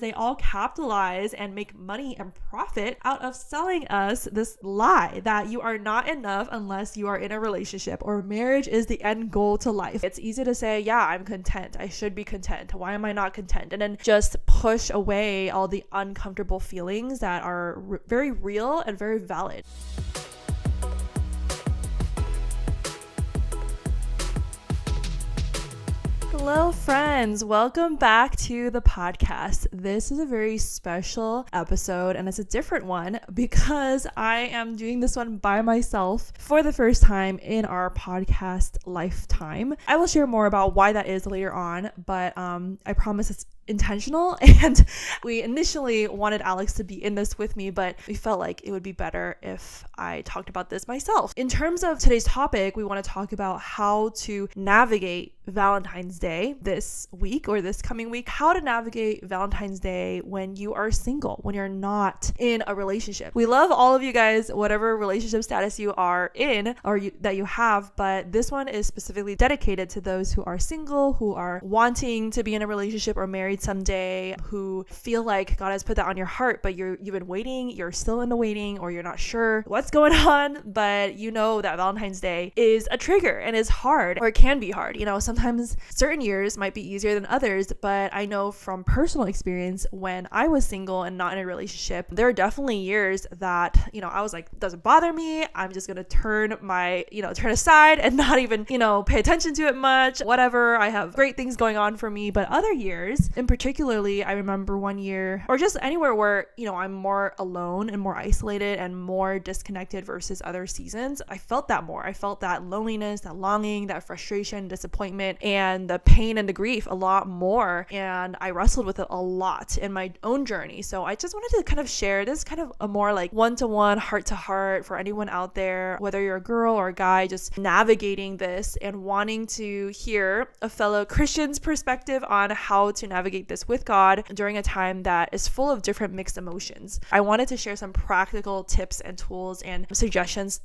They all capitalize and make money and profit out of selling us this lie that you are not enough unless you are in a relationship, or marriage is the end goal to life. It's easy to say, yeah, I'm content. I should be content. Why am I not content? And then just push away all the uncomfortable feelings that are very real and very valid. Hello friends, welcome back to the podcast. This is a very special episode and it's a different one because I am doing this one by myself for the first time in our podcast lifetime. I will share more about why that is later on, but I promise it's intentional. And we initially wanted Alex to be in this with me, but we felt like it would be better if I talked about this myself. In terms of today's topic, we want to talk about how to navigate Valentine's Day this week or this coming week, how to navigate Valentine's Day when you are single, when you're not in a relationship. We love all of you guys, whatever relationship status you are in or that you have, but this one is specifically dedicated to those who are single, who are wanting to be in a relationship or married someday, who feel like God has put that on your heart, but you've been waiting, you're still in the waiting, or you're not sure what's going on, but you know that Valentine's Day is a trigger and is hard, or it can be hard. You know, sometimes certain years might be easier than others, but I know from personal experience when I was single and not in a relationship, there are definitely years that, I was like, doesn't bother me. I'm just going to turn aside and not even, pay attention to it much, whatever. I have great things going on for me. But other years, and particularly, I remember one year or just anywhere where, I'm more alone and more isolated and more disconnected versus other seasons. I felt that more. I felt that loneliness, that longing, that frustration, disappointment, and the pain and the grief a lot more. And I wrestled with it a lot in my own journey. So I just wanted to kind of share this kind of a more like one-to-one, heart-to-heart for anyone out there, whether you're a girl or a guy, just navigating this and wanting to hear a fellow Christian's perspective on how to navigate this with God during a time that is full of different mixed emotions. I wanted to share some practical tips and tools and suggestions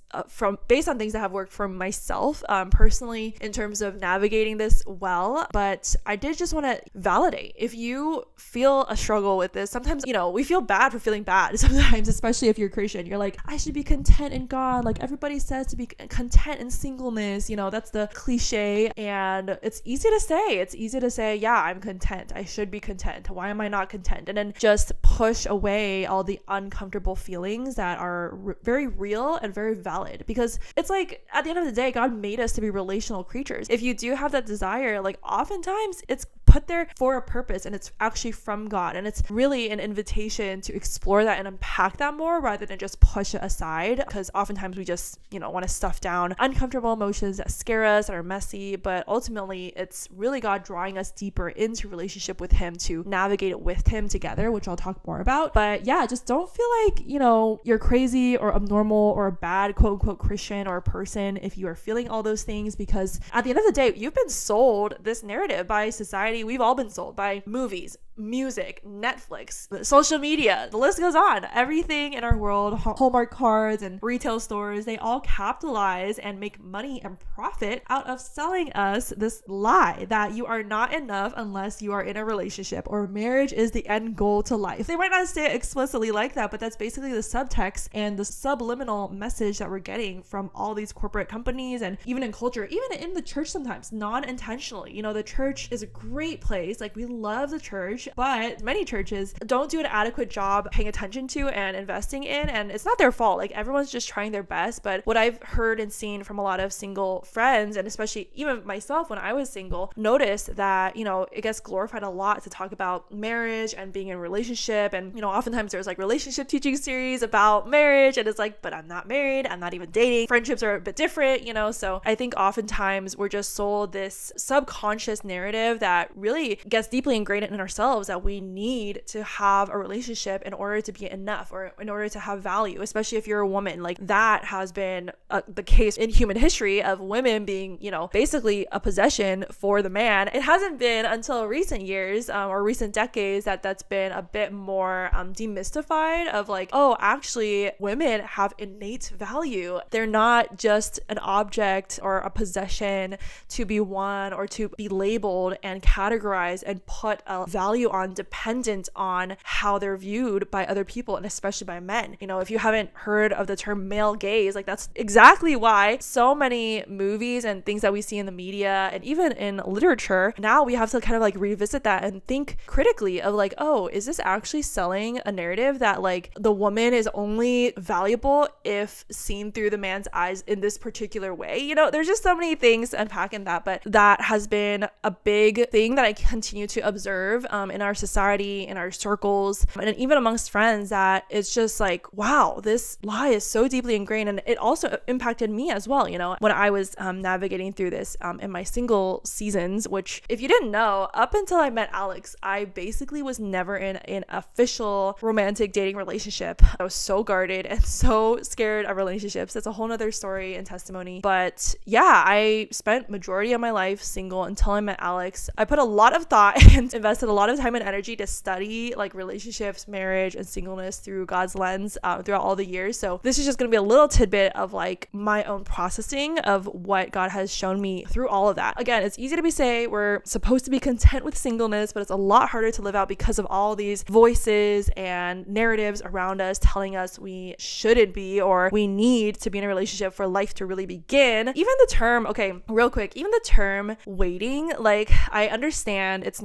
based on things that have worked for myself personally in terms of navigating this well. But I did just want to validate, if you feel a struggle with this, sometimes, we feel bad for feeling bad sometimes, especially if you're Christian. You're like, I should be content in God. Like everybody says to be content in singleness, that's the cliche. And it's easy to say, yeah, I'm content. I should be content. Why am I not content? And then just push away all the uncomfortable feelings that are very real and very valid, because it's like at the end of the day, God made us to be relational creatures. If you do have that desire, like oftentimes it's put there for a purpose and it's actually from God, and it's really an invitation to explore that and unpack that more rather than just push it aside, because oftentimes we just want to stuff down uncomfortable emotions that scare us, that are messy, but ultimately it's really God drawing us deeper into relationship with Him to navigate it with Him together, which I'll talk more about. But yeah, just don't feel like you're crazy or abnormal or a bad quote unquote Christian or a person if you are feeling all those things, because at the end of the day, you've been sold this narrative by society. We've all been sold by movies, music, Netflix, social media, the list goes on. Everything in our world, Hallmark cards and retail stores, they all capitalize and make money and profit out of selling us this lie that you are not enough unless you are in a relationship, or marriage is the end goal to life. They might not say it explicitly like that, but that's basically the subtext and the subliminal message that we're getting from all these corporate companies, and even in culture, even in the church sometimes, non-intentionally. The church is a great place. Like, we love the church, but many churches don't do an adequate job paying attention to and investing in, and it's not their fault. Like, everyone's just trying their best. But what I've heard and seen from a lot of single friends, and especially even myself when I was single, noticed that, it gets glorified a lot to talk about marriage and being in a relationship. And, oftentimes there's like relationship teaching series about marriage, and it's like, but I'm not married, I'm not even dating. Friendships are a bit different, so I think oftentimes we're just sold this subconscious narrative that really gets deeply ingrained in ourselves, that we need to have a relationship in order to be enough, or in order to have value, especially if you're a woman. Like, that has been the case in human history of women being, basically a possession for the man. It hasn't been until recent years or recent decades that's been a bit more demystified, of like, oh, actually women have innate value. They're not just an object or a possession to be won or to be labeled and categorized and put a value value on dependent on how they're viewed by other people, and especially by men. If you haven't heard of the term male gaze, like that's exactly why so many movies and things that we see in the media and even in literature, now we have to kind of like revisit that and think critically of like, oh, is this actually selling a narrative that like the woman is only valuable if seen through the man's eyes in this particular way? There's just so many things to unpack in that, but that has been a big thing that I continue to observe in our society, in our circles, and even amongst friends, that it's just like, wow, this lie is so deeply ingrained. And it also impacted me as well, when I was navigating through this in my single seasons, which, if you didn't know, up until I met Alex, I basically was never in an official romantic dating relationship. I was so guarded and so scared of relationships. That's a whole nother story and testimony. But yeah, I spent majority of my life single until I met Alex. I put a lot of thought and invested a lot of time and energy to study like relationships, marriage, and singleness through God's lens throughout all the years. So this is just going to be a little tidbit of like my own processing of what God has shown me through all of that. Again, it's easy to say we're supposed to be content with singleness, but it's a lot harder to live out because of all these voices and narratives around us telling us we shouldn't be, or we need to be in a relationship for life to really begin. Even the term, okay, real quick, even the term waiting, like I understand it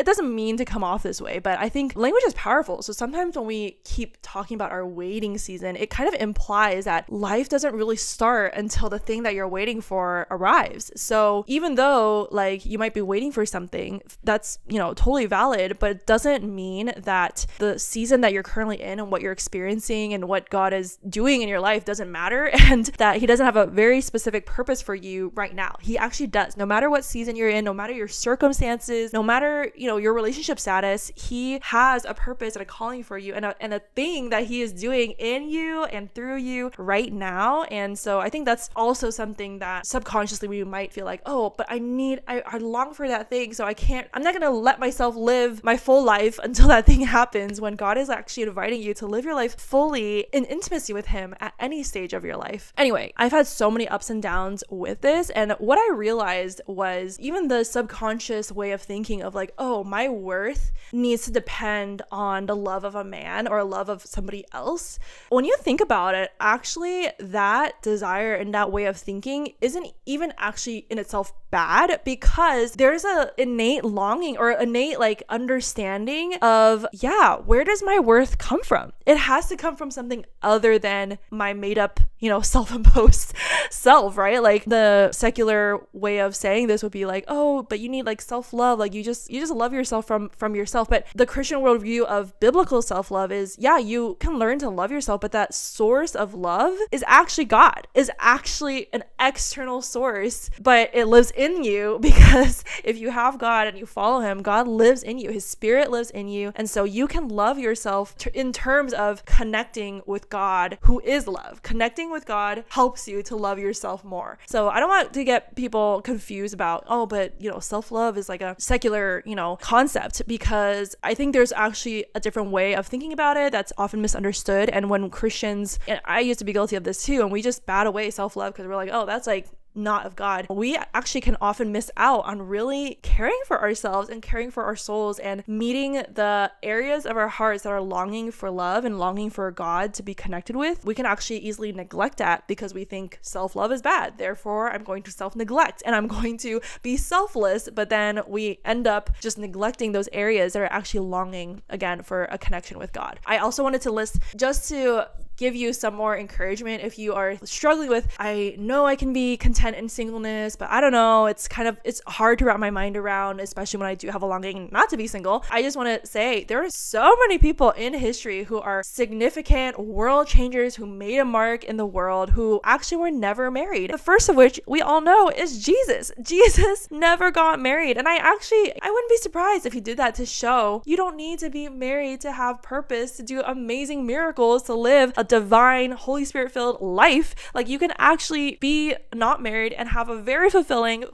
doesn't mean to come off this way, but I think language is powerful. So sometimes when we keep talking about our waiting season, it kind of implies that life doesn't really start until the thing that you're waiting for arrives. So even though like you might be waiting for something that's, totally valid, but it doesn't mean that the season that you're currently in and what you're experiencing and what God is doing in your life doesn't matter, and that he doesn't have a very specific purpose for you right now. He actually does. No matter what season you're in, no matter your circumstances, no matter, your relationship status, he has a purpose and a calling for you, and a thing that he is doing in you and through you right now. And so I think that's also something that subconsciously we might feel like, oh, but I long for that thing, so I'm not gonna let myself live my full life until that thing happens, when God is actually inviting you to live your life fully in intimacy with him at any stage of your life. Anyway, I've had so many ups and downs with this, and what I realized was even the subconscious way of thinking of like, oh, my worth needs to depend on the love of a man or a love of somebody else. When you think about it, actually that desire and that way of thinking isn't even actually in itself bad, because there's a innate longing or innate like understanding of, yeah, where does my worth come from? It has to come from something other than my made up, self-imposed self, right? Like the secular way of saying this would be like, oh, but you need like self-love, like you just love yourself from yourself. But the Christian worldview of biblical self-love is, yeah, you can learn to love yourself, but that source of love is actually God, is actually an external source, but it lives in you, because if you have God and you follow him, God lives in you, his spirit lives in you, and so you can love yourself in terms of connecting with God, who is love. Connecting with God helps you to love yourself more. So I don't want to get people confused about, oh, but self-love is like a secular concept, because I think there's actually a different way of thinking about it that's often misunderstood. And when Christians, and I used to be guilty of this too, and we just bat away self-love because we're like, oh, that's like not of God. We actually can often miss out on really caring for ourselves and caring for our souls and meeting the areas of our hearts that are longing for love and longing for God to be connected with. We can actually easily neglect that because we think self-love is bad. Therefore, I'm going to self-neglect and I'm going to be selfless. But then we end up just neglecting those areas that are actually longing, again, for a connection with God. I also wanted to list, just to give you some more encouragement if you are struggling with, I know I can be content in singleness, but I don't know, it's hard to wrap my mind around, especially when I do have a longing not to be single. I just want to say there are so many people in history who are significant world changers, who made a mark in the world, who actually were never married. The first of which we all know is Jesus. Jesus never got married, and I wouldn't be surprised if he did that to show you don't need to be married to have purpose, to do amazing miracles, to live a divine, Holy Spirit filled life. Like, you can actually be not married and have a very fulfilling,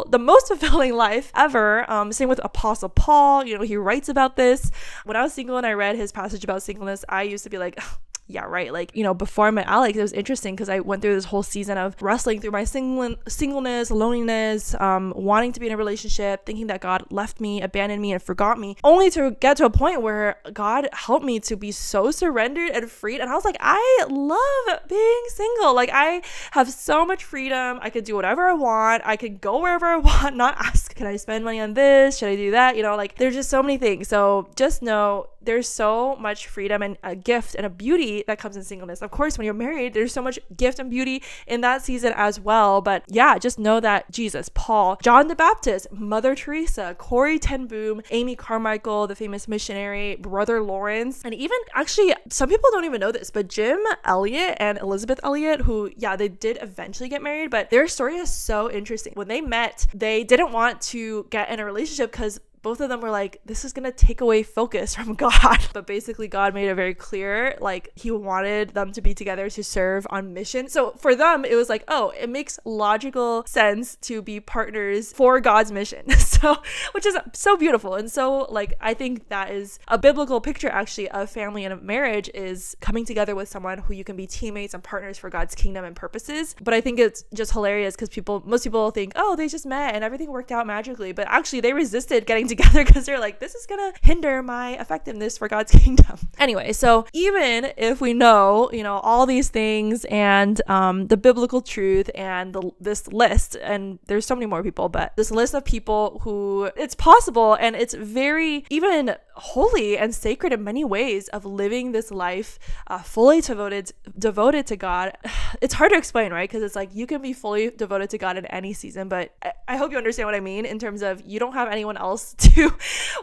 the most fulfilling life ever. Same with Apostle Paul. He writes about this. When I was single and I read his passage about singleness, I used to be like, yeah, right. Like, before I met Alex, it was interesting because I went through this whole season of wrestling through my singleness, loneliness, wanting to be in a relationship, thinking that God left me, abandoned me, and forgot me, only to get to a point where God helped me to be so surrendered and freed. And I was like, I love being single. Like, I have so much freedom. I can do whatever I want. I can go wherever I want, not ask, can I spend money on this? Should I do that? Like, there's just so many things. So just know there's so much freedom and a gift and a beauty that comes in singleness. Of course, when you're married, there's so much gift and beauty in that season as well. But yeah, just know that Jesus, Paul, John the Baptist, Mother Teresa, Corrie ten Boom, Amy Carmichael, the famous missionary, Brother Lawrence, and even actually some people don't even know this, but Jim Elliot and Elizabeth Elliot, who, yeah, they did eventually get married, but their story is so interesting. When they met, they didn't want to get in a relationship because both of them were like, this is going to take away focus from God. But basically God made it very clear, like, he wanted them to be together to serve on mission. So for them, it was like, oh, it makes logical sense to be partners for God's mission. So, which is so beautiful. And so, like, I think that is a biblical picture actually of family and of marriage, is coming together with someone who you can be teammates and partners for God's kingdom and purposes. But I think it's just hilarious because most people think, oh, they just met and everything worked out magically. But actually they resisted getting together because they're like, this is gonna hinder my effectiveness for God's kingdom. Anyway, so even if we know, all these things and the biblical truth and this list, and there's so many more people, but this list of people who it's possible and it's very even holy and sacred in many ways of living this life fully devoted to God. It's hard to explain, right? Because it's like you can be fully devoted to God in any season, but I hope you understand what I mean in terms of you don't have anyone else to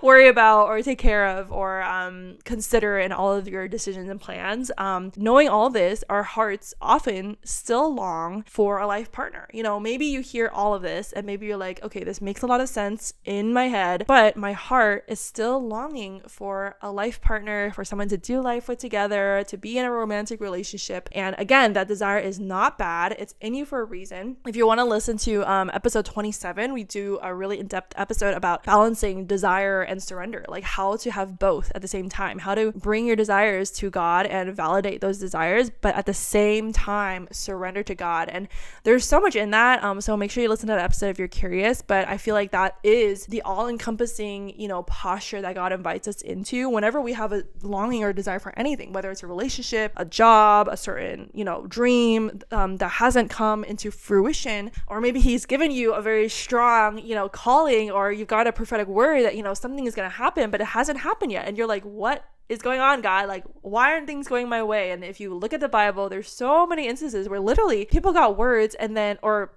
worry about or take care of or consider in all of your decisions and plans. Knowing all this, our hearts often still long for a life partner. Maybe you hear all of this and maybe you're like, okay, this makes a lot of sense in my head, but my heart is still longing for a life partner, for someone to do life with together, to be in a romantic relationship. And again, that desire is not bad. It's in you for a reason. If you want to listen to episode 27, we do a really in-depth episode about balancing desire and surrender, like how to have both at the same time, how to bring your desires to God and validate those desires, but at the same time surrender to God. And there's so much in that. So make sure you listen to that episode if you're curious. But I feel like that is the all-encompassing, posture that God invites us into whenever we have a longing or desire for anything, whether it's a relationship, a job, a certain, dream that hasn't come into fruition, or maybe he's given you a very strong, calling, or you've got a prophetic word that, something is going to happen, but it hasn't happened yet. And you're like, what is going on, God? Like, why aren't things going my way? And if you look at the Bible, there's so many instances where literally people got words and then, or,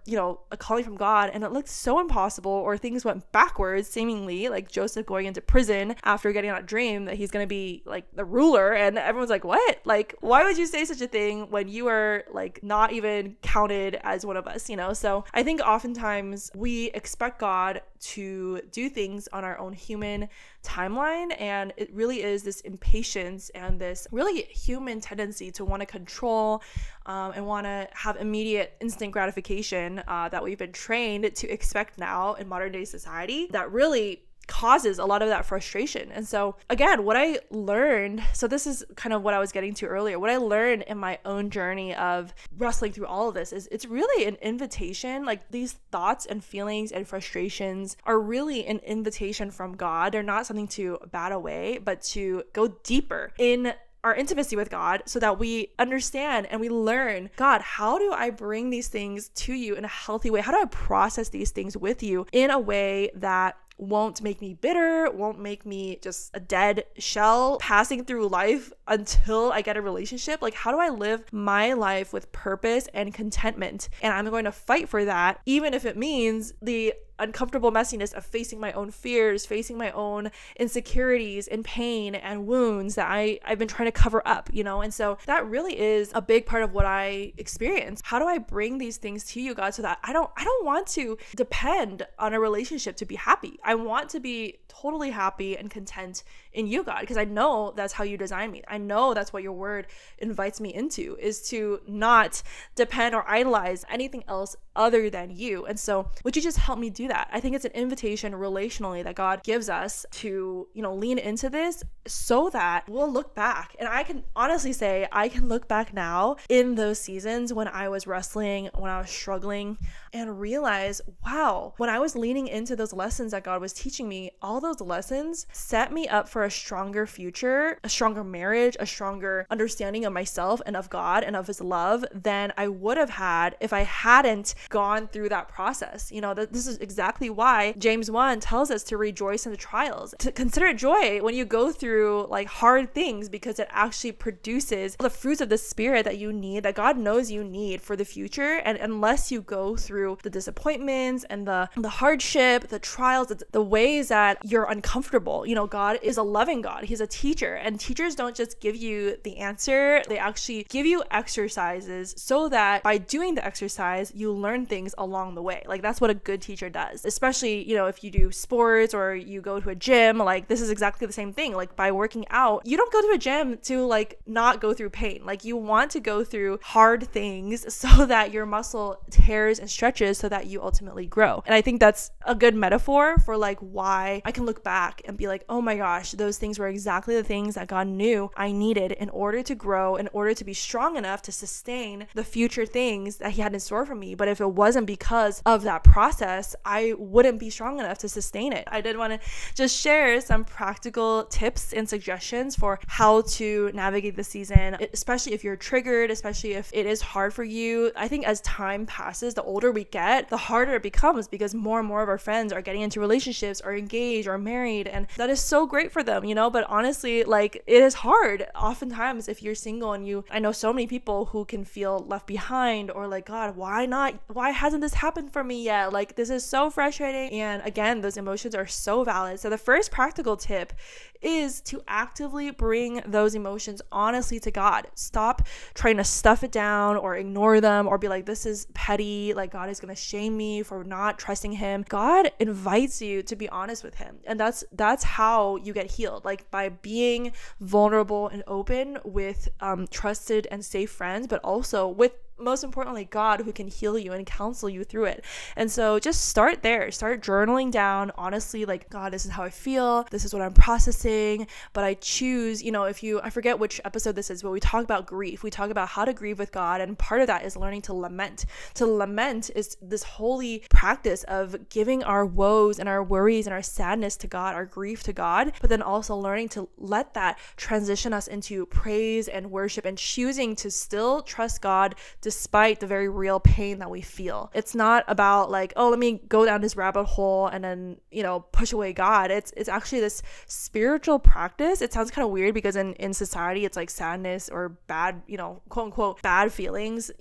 a calling from God, and it looked so impossible, or things went backwards, seemingly, like Joseph going into prison after getting that dream that he's going to be like the ruler. And everyone's like, what? Like, why would you say such a thing when you are like not even counted as one of us, So I think oftentimes we expect God to do things on our own human timeline, and it really is this impatience and this really human tendency to want to control and want to have immediate instant gratification that we've been trained to expect now in modern day society that really causes a lot of that frustration. And so again, what I learned, so this is kind of what I was getting to earlier, what I learned in my own journey of wrestling through all of this is it's really an invitation. Like, these thoughts and feelings and frustrations are really an invitation from God. They're not something to bat away, but to go deeper in our intimacy with God so that we understand and we learn, God, how do I bring these things to you in a healthy way? How do I process these things with you in a way that won't make me bitter, won't make me just a dead shell passing through life until I get a relationship? Like, how do I live my life with purpose and contentment? And I'm going to fight for that, even if it means the uncomfortable messiness of facing my own fears, facing my own insecurities and pain and wounds that I've been trying to cover up, And so that really is a big part of what I experience. How do I bring these things to you, God, so that I don't want to depend on a relationship to be happy. I want to be totally happy and content in you, God, because I know that's how you designed me. I know that's what your word invites me into, is to not depend or idolize anything else other than you. And so would you just help me do that? I think it's an invitation relationally that God gives us to, lean into this so that we'll look back. And I can honestly say I can look back now in those seasons when I was wrestling, when I was struggling, and realize, wow, when I was leaning into those lessons that God was teaching me, all those lessons set me up for a stronger future, a stronger marriage, a stronger understanding of myself and of God and of his love than I would have had if I hadn't gone through that process. This is exactly why James 1 tells us to rejoice in the trials, to consider it joy when you go through like hard things, because it actually produces the fruits of the Spirit that you need, that God knows you need for the future. And unless you go through the disappointments and the hardship, the trials, the ways that you're uncomfortable, God is a loving God. He's a teacher, and teachers don't just give you the answer. They actually give you exercises so that by doing the exercise, you learn things along the way. Like that's what a good teacher does, especially, if you do sports or you go to a gym, like this is exactly the same thing. Like by working out, you don't go to a gym to like not go through pain. Like you want to go through hard things so that your muscle tears and stretches so that you ultimately grow. And I think that's a good metaphor for like why I can look back and be like, oh my gosh, those things were exactly the things that God knew I needed in order to grow, in order to be strong enough to sustain the future things that he had in store for me. But if it wasn't because of that process, I wouldn't be strong enough to sustain it. I did want to just share some practical tips and suggestions for how to navigate the season, especially if you're triggered, especially if it is hard for you. I think as time passes, the older we get, the harder it becomes, because more and more of our friends are getting into relationships or engaged or married, and that is so great for them, but honestly, like it is hard oftentimes if you're single, and I know so many people who can feel left behind, or like, God, why hasn't this happened for me yet? Like this is so frustrating. And again, those emotions are so valid. So the first practical tip is to actively bring those emotions honestly to God. Stop trying to stuff it down or ignore them or be like, this is petty, like God is going to shame me for not trusting him. God invites you to be honest with him. And that's how you get healed, like by being vulnerable and open with trusted and safe friends, but also with, most importantly, God, who can heal you and counsel you through it. And so just start there. Start journaling down honestly, like, God, this is how I feel. This is what I'm processing. But I choose, I forget which episode this is, but we talk about grief. We talk about how to grieve with God. And part of that is learning to lament. To lament is this holy practice of giving our woes and our worries and our sadness to God, our grief to God, but then also learning to let that transition us into praise and worship and choosing to still trust God despite the very real pain that we feel. It's not about like, oh, let me go down this rabbit hole and then, push away God. It's actually this spiritual practice. It sounds kind of weird because in society, it's like sadness or bad, quote unquote, bad feelings,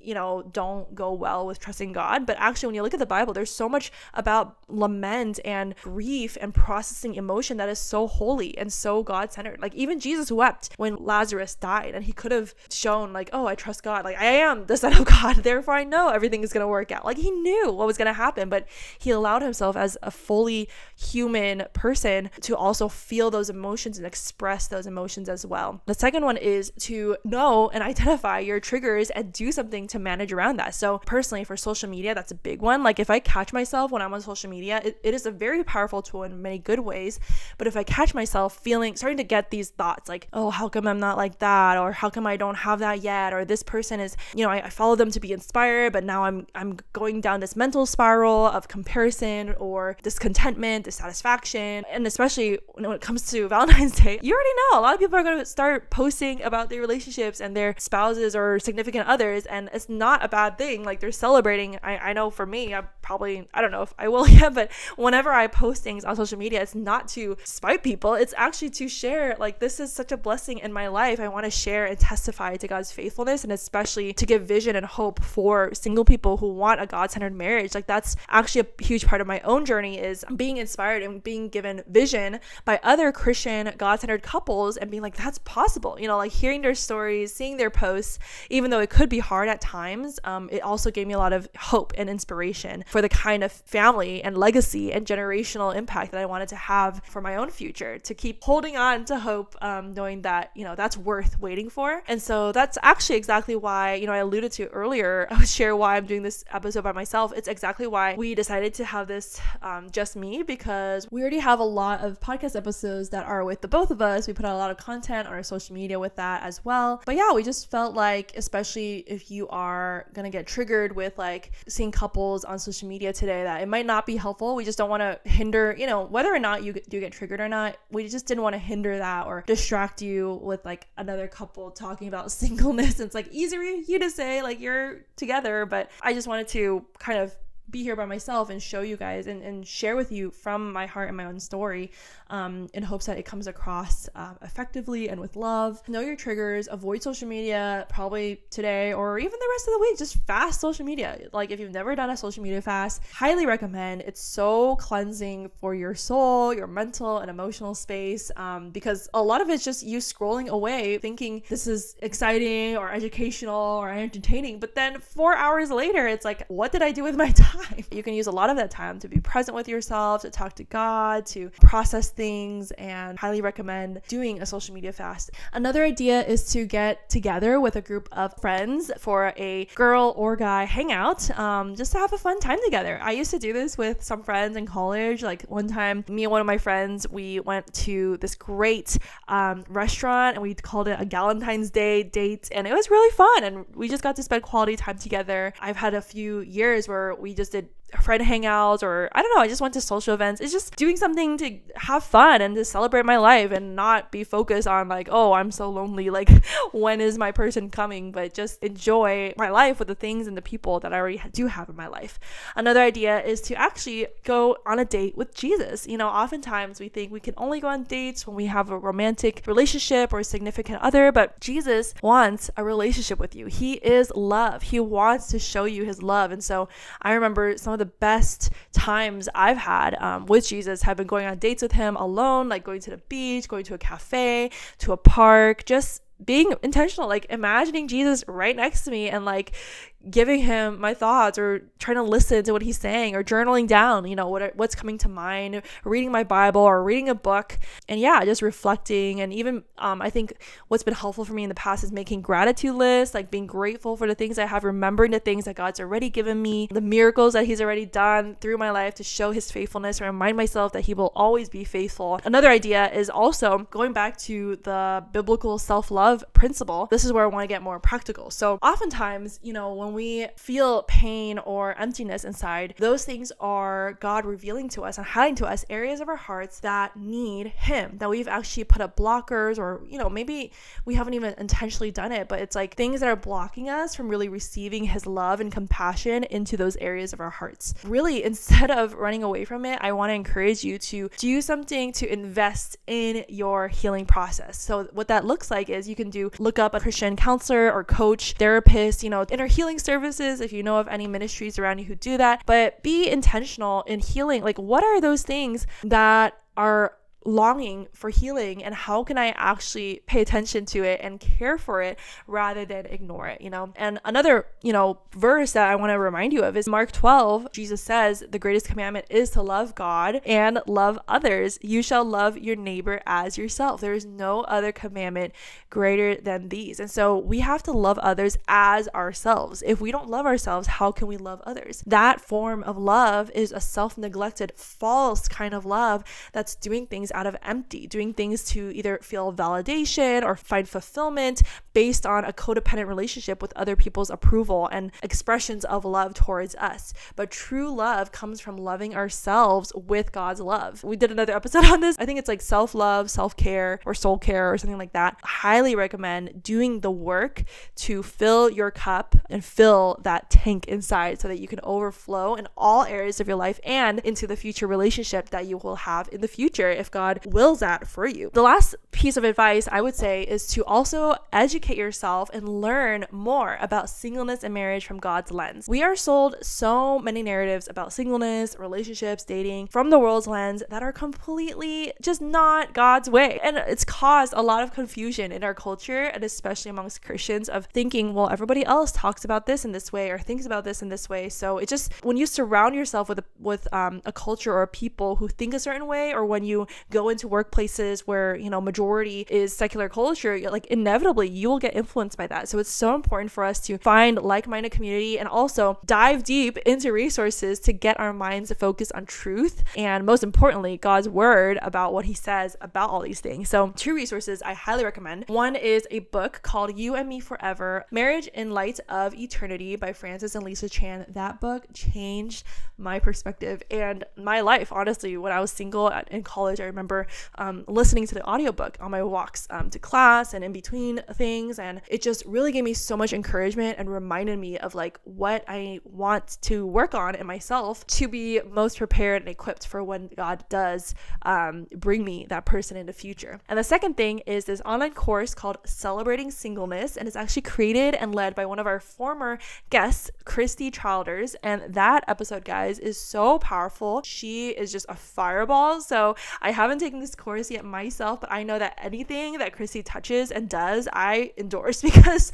don't go well with trusting God. But actually, when you look at the Bible, there's so much about lament and grief and processing emotion that is so holy and so God-centered. Like even Jesus wept when Lazarus died, and he could have shown like, oh, I trust God. Like I am the Son of God, therefore I know everything is going to work out. Like he knew what was going to happen, but he allowed himself as a fully human person to also feel those emotions and express those emotions as well. The second one is to know and identify your triggers and do something to manage around that. So personally, for social media, that's a big one. Like if I catch myself when I'm on social media, it is a very powerful tool in many good ways. But if I catch myself starting to get these thoughts like, oh, how come I'm not like that? Or how come I don't have that yet? Or this person is, I follow them to be inspired, but now I'm going down this mental spiral of comparison or discontentment, dissatisfaction. And especially when it comes to Valentine's Day, you already know a lot of people are going to start posting about their relationships and their spouses or significant others, and it's not a bad thing. Like they're celebrating. I know for me, I don't know if I will yet, but whenever I post things on social media, it's not to spite people. It's actually to share, like, this is such a blessing in my life. I want to share and testify to God's faithfulness, and especially to give vision vision and hope for single people who want a God-centered marriage. Like that's actually a huge part of my own journey, is being inspired and being given vision by other Christian God-centered couples and being like, that's possible, like hearing their stories, seeing their posts, even though it could be hard at times. It also gave me a lot of hope and inspiration for the kind of family and legacy and generational impact that I wanted to have for my own future, to keep holding on to hope, knowing that, that's worth waiting for. And so that's actually exactly why, I alluded to earlier, I would share why I'm doing this episode by myself. It's exactly why we decided to have this just me, because we already have a lot of podcast episodes that are with the both of us. We put out a lot of content on our social media with that as well. But yeah, we just felt like, especially if you are gonna get triggered with like seeing couples on social media today, that it might not be helpful. We just don't want to hinder, whether or not you do get triggered or not, we just didn't want to hinder that or distract you with like another couple talking about singleness. It's like easier for you to say like you're together, but I just wanted to kind of be here by myself and show you guys and share with you from my heart and my own story, in hopes that it comes across effectively and with love. Know your triggers, avoid social media probably today or even the rest of the week. Just fast social media. Like if you've never done a social media fast, highly recommend. It's so cleansing for your soul, your mental and emotional space, because a lot of it's just you scrolling away thinking this is exciting or educational or entertaining, but then 4 hours later it's like, what did I do with my time? You can use a lot of that time to be present with yourself, to talk to God, to process things, and highly recommend doing a social media fast. Another idea is to get together with a group of friends for a girl or guy hangout, just to have a fun time together. I used to do this with some friends in college. Like one time, me and one of my friends, we went to this great restaurant and we called it a Valentine's Day date, and it was really fun and we just got to spend quality time together. I've had a few years where we just did friend hangouts, or I don't know, I just went to social events. It's just doing something to have fun and to celebrate my life and not be focused on like, oh, I'm so lonely, like when is my person coming, but just enjoy my life with the things and the people that I already do have in my life. Another idea is to actually go on a date with Jesus. Oftentimes we think we can only go on dates when we have a romantic relationship or a significant other, but Jesus wants a relationship with you. He is love. He wants to show you his love. And so I remember some of the best times I've had with Jesus have been going on dates with him alone, like going to the beach, going to a cafe, to a park, just being intentional, like imagining Jesus right next to me and like giving him my thoughts or trying to listen to what he's saying or journaling down, what's coming to mind, reading my Bible or reading a book, and just reflecting. And even I think what's been helpful for me in the past is making gratitude lists, like being grateful for the things I have, remembering the things that God's already given me, the miracles that he's already done through my life to show his faithfulness, and remind myself that he will always be faithful. Another idea is also going back to the biblical self-love principle. This is where I want to get more practical. So oftentimes, when we feel pain or emptiness inside, those things are God revealing to us and highlighting to us areas of our hearts that need him, that we've actually put up blockers, or maybe we haven't even intentionally done it, but it's like things that are blocking us from really receiving his love and compassion into those areas of our hearts. Really, instead of running away from it, I want to encourage you to do something to invest in your healing process. So what that looks like is you can look up a Christian counselor or coach, therapist, inner healing services, if you know of any ministries around you who do that. But be intentional in healing. Like, what are those things that are longing for healing, and how can I actually pay attention to it and care for it rather than ignore it, And another, verse that I want to remind you of is Mark 12. Jesus says the greatest commandment is to love God and love others. You shall love your neighbor as yourself. There is no other commandment greater than these. And so we have to love others as ourselves. If we don't love ourselves, how can we love others? That form of love is a self-neglected, false kind of love that's doing things out of empty, doing things to either feel validation or find fulfillment based on a codependent relationship with other people's approval and expressions of love towards us. But true love comes from loving ourselves with God's love. We did another episode on this. I think it's like self-love, self-care, or soul care, or something like that. Highly recommend doing the work to fill your cup and fill that tank inside so that you can overflow in all areas of your life and into the future relationship that you will have in the future if God God wills that for you. The last piece of advice I would say is to also educate yourself and learn more about singleness and marriage from God's lens. We are sold so many narratives about singleness, relationships, dating from the world's lens that are completely just not God's way. And it's caused a lot of confusion in our culture, and especially amongst Christians, of thinking, well, everybody else talks about this in this way or thinks about this in this way. So it just, when you surround yourself with a culture or people who think a certain way, or when you go into workplaces where, majority is secular culture, like inevitably you will get influenced by that. So it's so important for us to find like-minded community and also dive deep into resources to get our minds focused on truth, and most importantly, God's word about what he says about all these things. So 2 resources I highly recommend. One is a book called You and Me Forever, Marriage in Light of Eternity by Francis and Lisa Chan. That book changed my perspective and my life. Honestly, when I was single in college, I remember listening to the audiobook on my walks to class and in between things, and it just really gave me so much encouragement and reminded me of like what I want to work on in myself to be most prepared and equipped for when God does bring me that person in the future. And the second thing is this online course called Celebrating Singleness, and it's actually created and led by one of our former guests, Christy Childers. And that episode, guys, is so powerful. She is just a fireball. So I haven't taken this course yet myself, but I know that anything that Christy touches and does, I endorse, because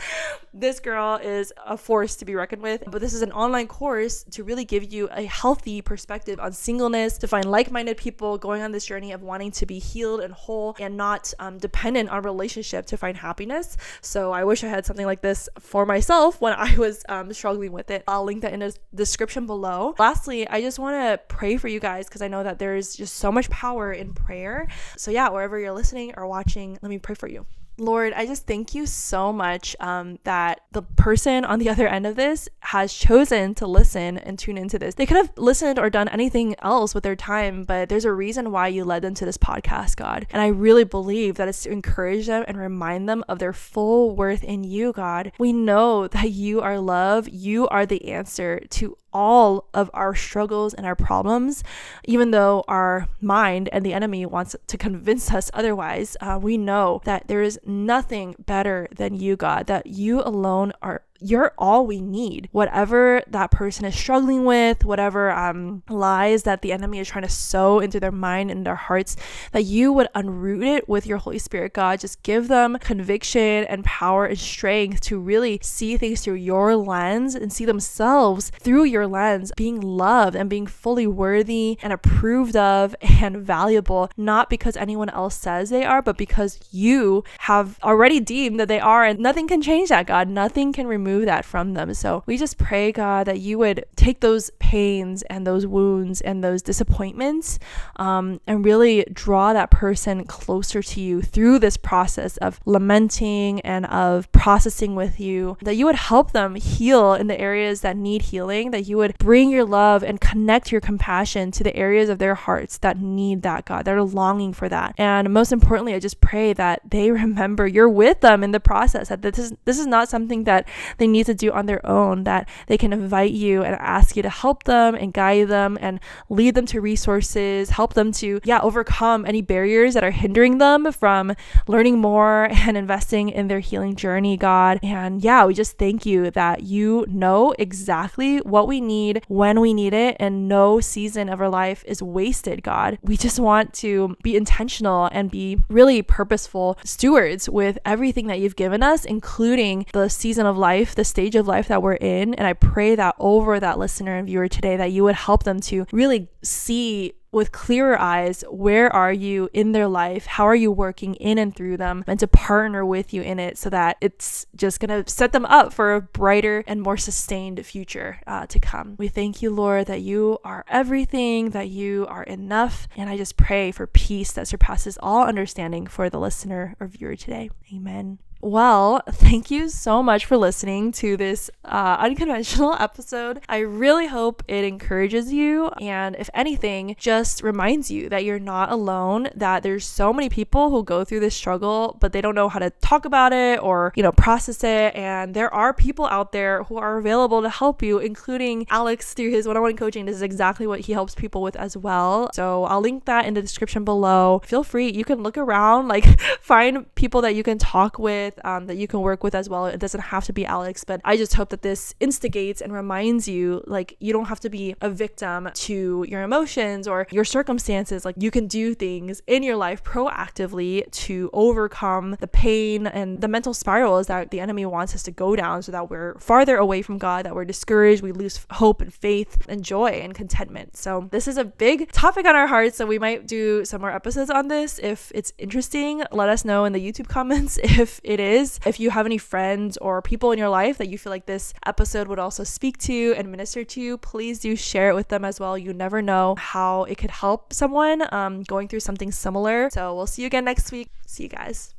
this girl is a force to be reckoned with. But this is an online course to really give you a healthy perspective on singleness, to find like-minded people going on this journey of wanting to be healed and whole and not dependent on relationship to find happiness. So I wish I had something like this for myself when I was struggling with it. I'll link that in the description below. Lastly, I just want to pray for you guys, because I know that there's just so much power in prayer. So yeah, wherever you're listening or watching, let me pray for you. Lord, I just thank you so much that the person on the other end of this has chosen to listen and tune into this. They could have listened or done anything else with their time, but there's a reason why you led them to this podcast, God. And I really believe that it's to encourage them and remind them of their full worth in you, God. We know that you are love. You are the answer to all of our struggles and our problems, even though our mind and the enemy wants to convince us otherwise. We know that there is nothing better than you, God, that you alone you're all we need. Whatever that person is struggling with, whatever lies that the enemy is trying to sow into their mind and their hearts, that you would unroot it with your Holy Spirit, God. Just give them conviction and power and strength to really see things through your lens and see themselves through your lens, being loved and being fully worthy and approved of and valuable, not because anyone else says they are, but because you have already deemed that they are, and nothing can change that, God. Nothing can remove that from them. So we just pray, God, that you would take those pains and those wounds and those disappointments and really draw that person closer to you through this process of lamenting and of processing with you, that you would help them heal in the areas that need healing, that you would bring your love and connect your compassion to the areas of their hearts that need that, God, that are longing for that. And most importantly, I just pray that they remember you're with them in the process, that this is not something that they need to do on their own, that they can invite you and ask you to help them and guide them and lead them to resources, help them to overcome any barriers that are hindering them from learning more and investing in their healing journey, God. And we just thank you that you know exactly what we need when we need it, and no season of our life is wasted, God. We just want to be intentional and be really purposeful stewards with everything that you've given us, including the season of life, the stage of life that we're in. And I pray that over that listener and viewer today, that you would help them to really see with clearer eyes, where are you in their life? How are you working in and through them, and to partner with you in it, so that it's just going to set them up for a brighter and more sustained future to come. We thank you, Lord, that you are everything, that you are enough. And I just pray for peace that surpasses all understanding for the listener or viewer today. Amen. Well, thank you so much for listening to this unconventional episode. I really hope it encourages you, and if anything, just reminds you that you're not alone, that there's so many people who go through this struggle, but they don't know how to talk about it or, process it. And there are people out there who are available to help you, including Alex through his one-on-one coaching. This is exactly what he helps people with as well. So I'll link that in the description below. Feel free, you can look around, find people that you can talk with, that you can work with as well. It doesn't have to be Alex, but I just hope that this instigates and reminds you, you don't have to be a victim to your emotions or your circumstances. You can do things in your life proactively to overcome the pain and the mental spirals that the enemy wants us to go down, so that we're farther away from God, that we're discouraged, we lose hope and faith and joy and contentment. So this is a big topic on our hearts, so we might do some more episodes on this. If it's interesting, let us know in the YouTube comments if it is. If you have any friends or people in your life that you feel like this episode would also speak to and minister to, please do share it with them as well. You never know how it could help someone going through something similar. So we'll see you again next week. See you guys.